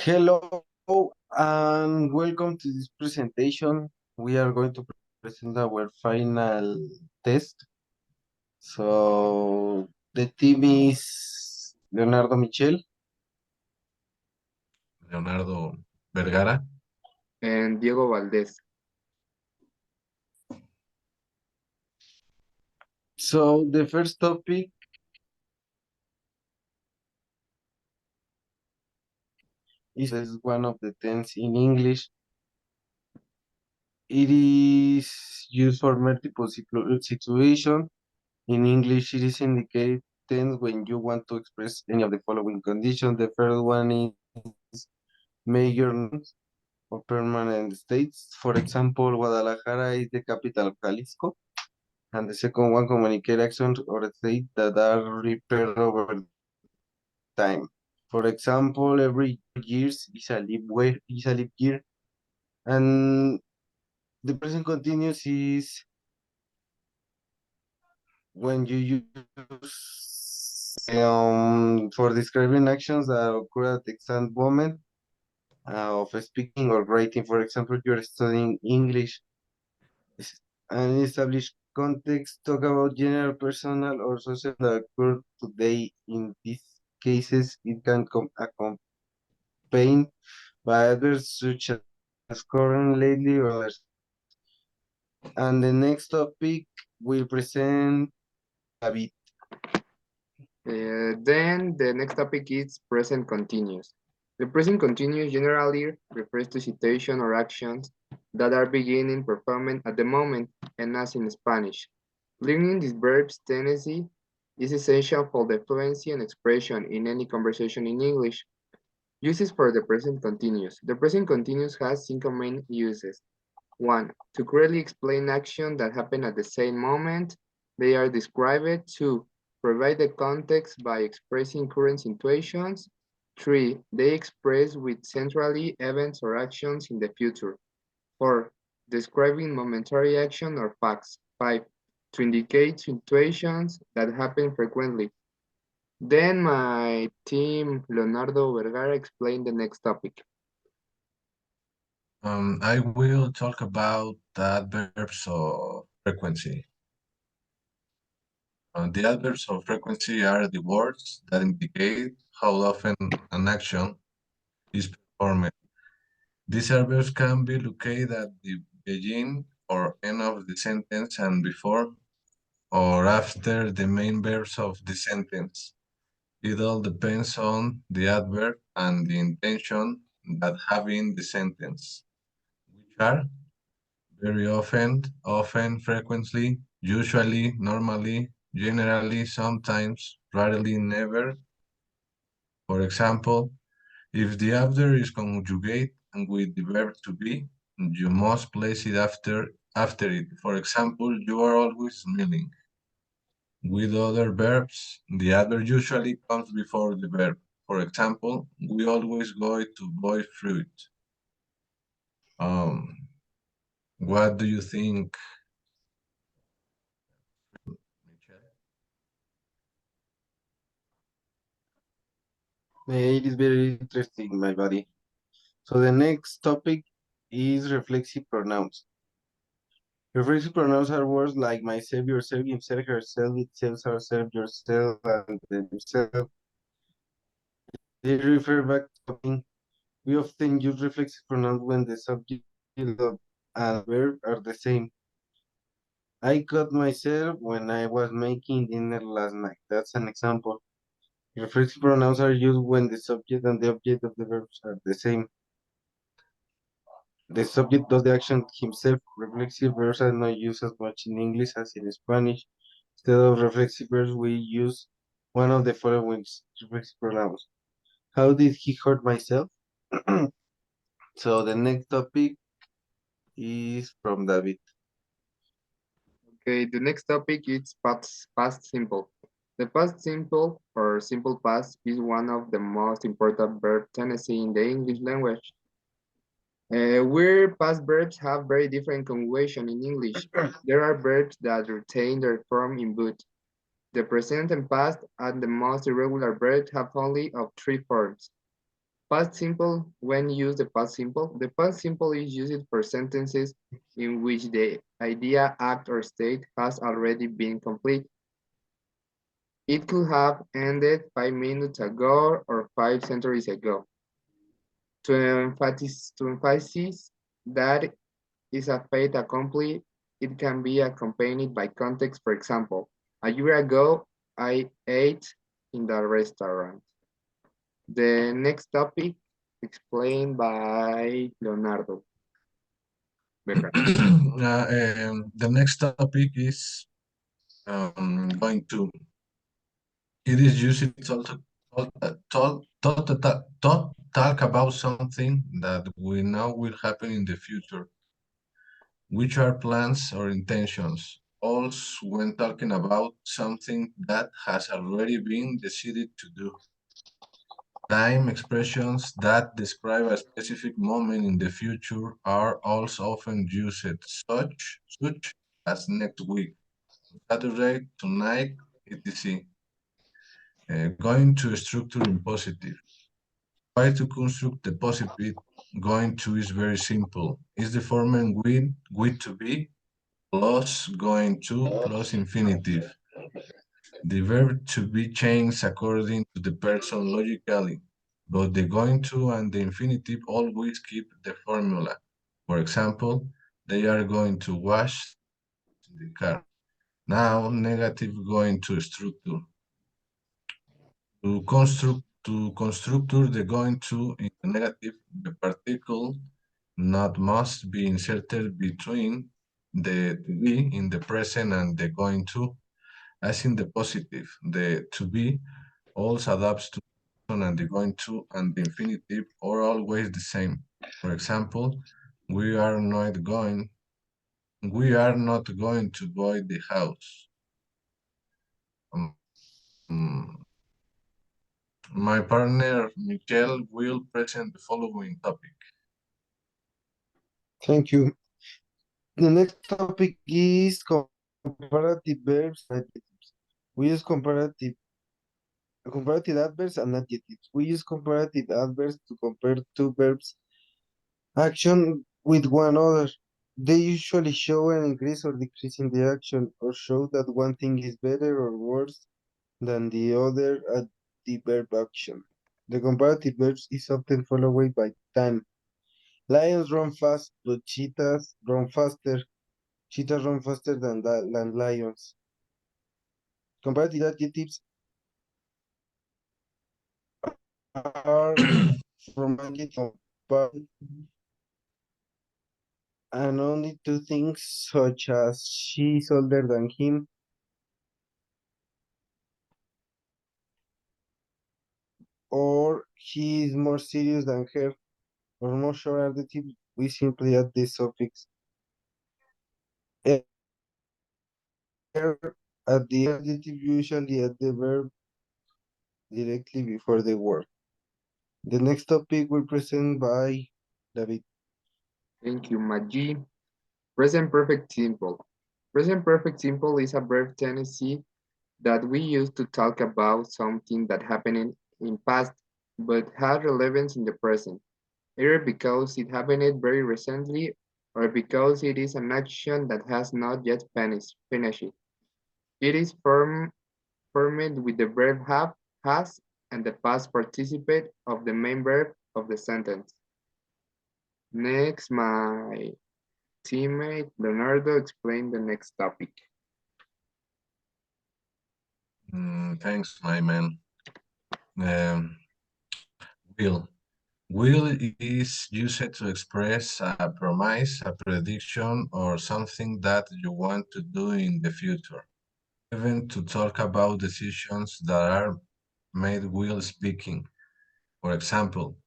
Hello and welcome to this presentation. We are going to present our final test. So the team is Leonardo Michel. Leonardo Vergara. And Diego Valdez. So the first topic is one of the tense in English. It is used for multiple situations. In English, it is indicated tense when you want to express any of the following conditions. The first one is major nouns or permanent states. For example, Guadalajara is the capital of Jalisco. And the second one, communicate actions or states that are repaired over time. For example, every years is a leap year. And the present continuous is when you use for describing actions that occur at the exact moment of speaking or writing. For example, you're studying English and established context, talk about general, personal, or social that occur today. In these cases, it can come accompanied by adverbs such as current, lately, or others. And the next topic will present David. Then the next topic is present continuous. The present continuous generally refers to situations or actions that are beginning performing at the moment, and as in Spanish. Learning this verb's tendency is essential for the fluency and expression in any conversation in English. Uses for the present continuous. The present continuous has 5 main uses. 1. To clearly explain action that happen at the same moment they are described. 2. Provide the context by expressing current situations. 3. They express with centrally events or actions in the future. 4. Describing momentary action or facts. 5. To indicate situations that happen frequently. Then my team, Leonardo Vergara, explained the next topic. I will talk about the adverbs of frequency. The adverbs of frequency are the words that indicate how often an action is performed. These adverbs can be located at the beginning or end of the sentence and before or after the main verbs of the sentence. It all depends on the adverb and the intention that have in the sentence, which are very often, frequently, usually, normally, generally, sometimes, rarely, never. For example, if the adverb is conjugate and with the verb to be, you must place it after it. For example, you are always smiling. With other verbs, the adverb usually comes before the verb. For example, we always go to buy fruit. What do you think, Michelle? It is very interesting, my buddy. So the next topic is reflexive pronouns. Reflexive pronouns are words like myself, yourself, himself, herself, itself, ourself, yourself, and themselves. They refer back to something. We often use reflexive pronouns when the subject and verb are the same. I cut myself when I was making dinner last night. That's an example. Reflexive pronouns are used when the subject and the object of the verbs are the same. The subject does the action himself. Reflexive verbs are not used as much in English as in Spanish. Instead of reflexive verbs, we use one of the following reflexive pronouns. How did he hurt myself? So the next topic is from David. Okay, the next topic is past simple. The past simple or simple past is one of the most important verb tendency in the English language. Where past verbs have very different conjugation in English. There are verbs that retain their form in both. The present and past and the most irregular verbs have only of 3 forms. Past simple, when use the past simple is used for sentences in which the idea, act, or state has already been complete. It could have ended 5 minutes ago or 5 centuries ago. To emphasize that is a fait accompli, it can be accompanied by context. For example, a year ago, I ate in the restaurant. The next topic explained by Leonardo Berra. The next topic is going to. It is used to talk about something that we know will happen in the future, which are plans or intentions. Also, when talking about something that has already been decided to do. Time expressions that describe a specific moment in the future are also often used, such as next week, Saturday, tonight, etc. Going to structure in positive. Try to construct the positive. Going to is very simple. Is the form with to be plus going to plus infinitive. The verb to be changed according to the person logically, but the going to and the infinitive always keep the formula. For example, they are going to wash the car. Now, negative going to structure. To constructor the going to in the negative, the particle not must be inserted between the to be in the present and the going to. As in the positive, the to be also adapts to and the going to and the infinitive are always the same. For example, we are not going to buy the house. Um, my partner Michelle will present the following topic. Thank you. The next topic is comparative verbs and adjectives. We use comparative adverbs and adjectives. We use comparative adverbs to compare two verbs action with one other. They usually show an increase or decrease in the action, or show that one thing is better or worse than the other at the verb action. The comparative verbs is often followed by time. Lions run fast, but cheetahs run faster. Cheetahs run faster than lions. Comparative adjectives are from adjectives and only two things such as she is older than him or he is more serious than her. For more short adjectives, we simply add the suffix er at the adjective, usually add the verb directly before the word. The next topic will present by David. Thank you, Maji. Present perfect simple. Present perfect simple is a verb tendency that we use to talk about something that happened in past but had relevance in the present, either because it happened very recently or because it is an action that has not yet finished. It is formed with the verb have, has, and the past participate of the main verb of the sentence. Next, my teammate Leonardo explained the next topic. Thanks, my man. Will. Will is used to express a promise, a prediction, or something that you want to do in the future. Even to talk about decisions that are made will speaking. For example,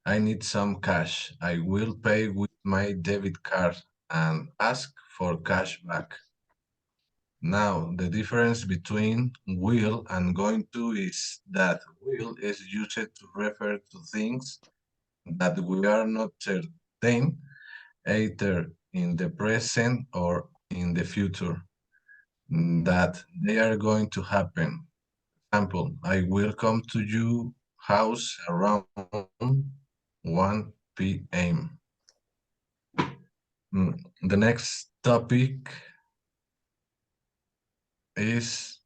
I need some cash. I will pay with my debit card and ask for cash back. Now, the difference between will and going to is that will is used to refer to things that we are not certain, either in the present or in the future, that they are going to happen. Example, I will come to your house around 1 p.m. The next topic is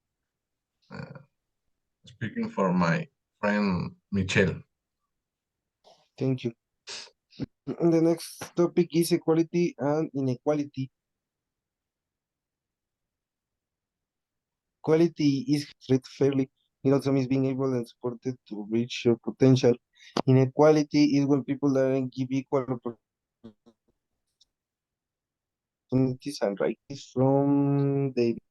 speaking for my friend Michelle. Thank you. The next topic is equality and inequality. Equality is treated fairly. It also means being able and supported to reach your potential. Inequality is when people aren't give equal opportunities and rights. From David.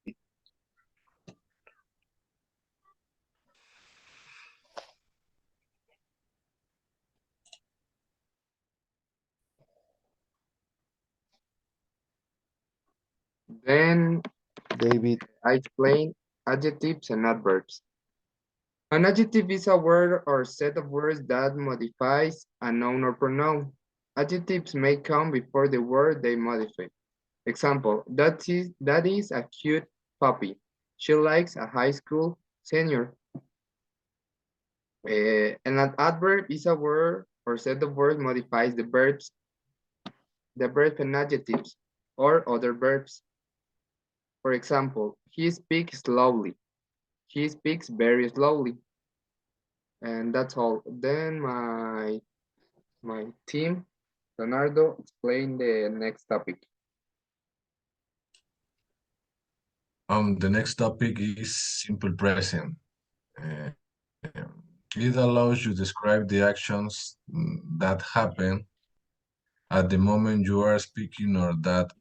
Then David. I explain adjectives and adverbs. An adjective is a word or set of words that modifies a noun or pronoun. Adjectives may come before the word they modify. Example, that is a cute puppy. She likes a high school senior. And an adverb is a word or set of words modifies the verbs and adjectives, or other verbs. For example, he speaks slowly. He speaks very slowly. And that's all. Then my team, Leonardo, explain the next topic. The next topic is simple present. It allows you to describe the actions that happen at the moment you are speaking or that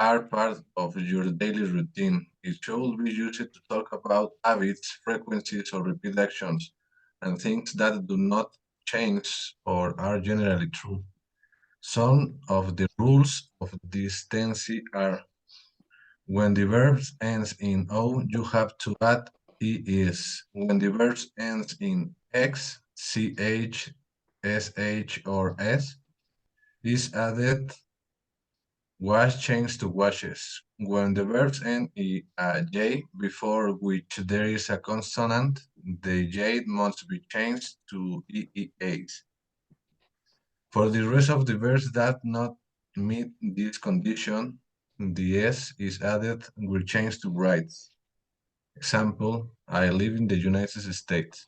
are part of your daily routine. It should be used to talk about habits, frequencies, or repeat actions, and things that do not change or are generally true. Some of the rules of this tense are: when the verb ends in O, you have to add ES. When the verb ends in X, CH, SH, or S, is added wash changed to washes. When the verbs end in a J, before which there is a consonant, the J must be changed to EEAs. For the rest of the verbs that not meet this condition, the S is added will change to rights. Example, I live in the United States.